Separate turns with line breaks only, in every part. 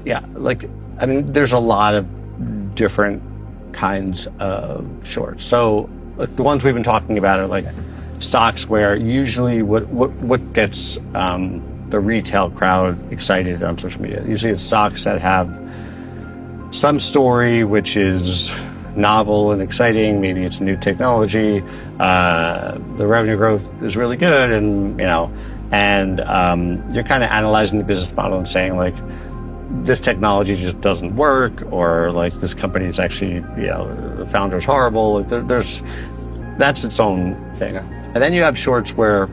Yeah, there's a lot of different kinds of shorts. So the ones we've been talking about are like stocks where usually what gets the retail crowd excited on social media. Usually it's stocks that have some story which is novel and exciting. Maybe it's new technology. The revenue growth is really good, and you're kind of analyzing the business model and saying like, this technology just doesn't work, or like this company is actually, the founder's horrible. That's its own thing. Yeah. And then you have shorts where,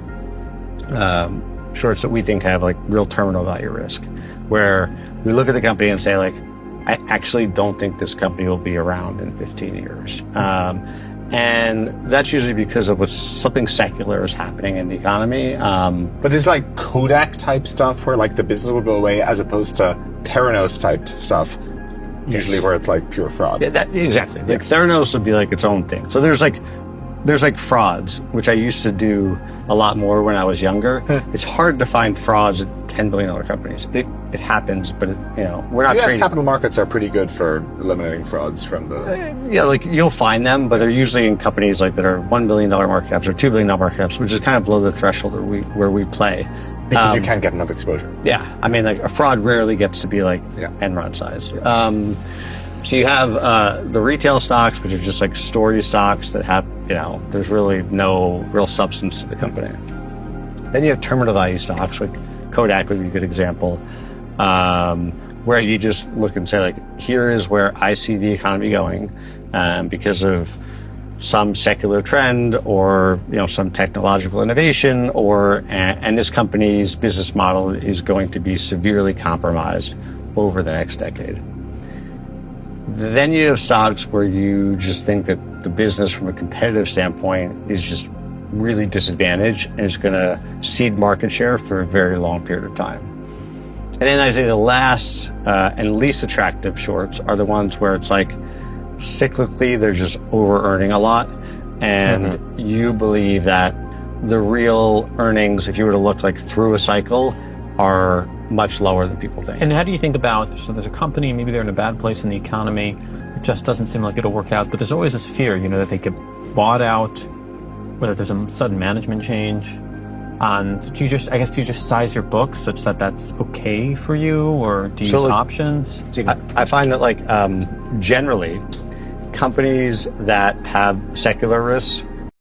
shorts that we think have like real terminal value risk, where we look at the company and say like, I actually don't think this company will be around in 15 years. And that's usually because of something secular is happening in the economy.
But there's like Kodak type stuff where like the business will go away, as opposed to Theranos type stuff, usually where it's like pure fraud.
Yeah, exactly. Like Theranos would be like its own thing. So there's like frauds, which I used to do a lot more when I was younger. It's hard to find frauds at $10 billion companies. It happens, but we're not
US capital markets are pretty good for eliminating frauds from the...
like you'll find them, but they're usually in companies like that are $1 billion market caps or $2 billion market caps, which is kind of below the threshold where we play.
Because you can't get enough exposure.
Yeah. I mean, like a fraud rarely gets to be like Enron size. Yeah. So you have the retail stocks, which are just like story stocks that have, there's really no real substance to the company. Then you have terminal value stocks, like Kodak would be a good example, where you just look and say like, here is where I see the economy going, because of some secular trend or some technological innovation, and this company's business model is going to be severely compromised over the next decade. Then you have stocks where you just think that the business from a competitive standpoint is just really disadvantaged and is going to cede market share for a very long period of time. And then I say the last and least attractive shorts are the ones where it's like cyclically they're just over-earning a lot, and you believe that the real earnings, if you were to look like through a cycle, are much lower than people think.
And how do you think about, so there's a company, maybe they're in a bad place in the economy, it just doesn't seem like it'll work out, but there's always this fear, that they get bought out, whether there's a sudden management change. And do you just size your books such that that's okay for you, or do you use options?
I find that generally companies that have secular risks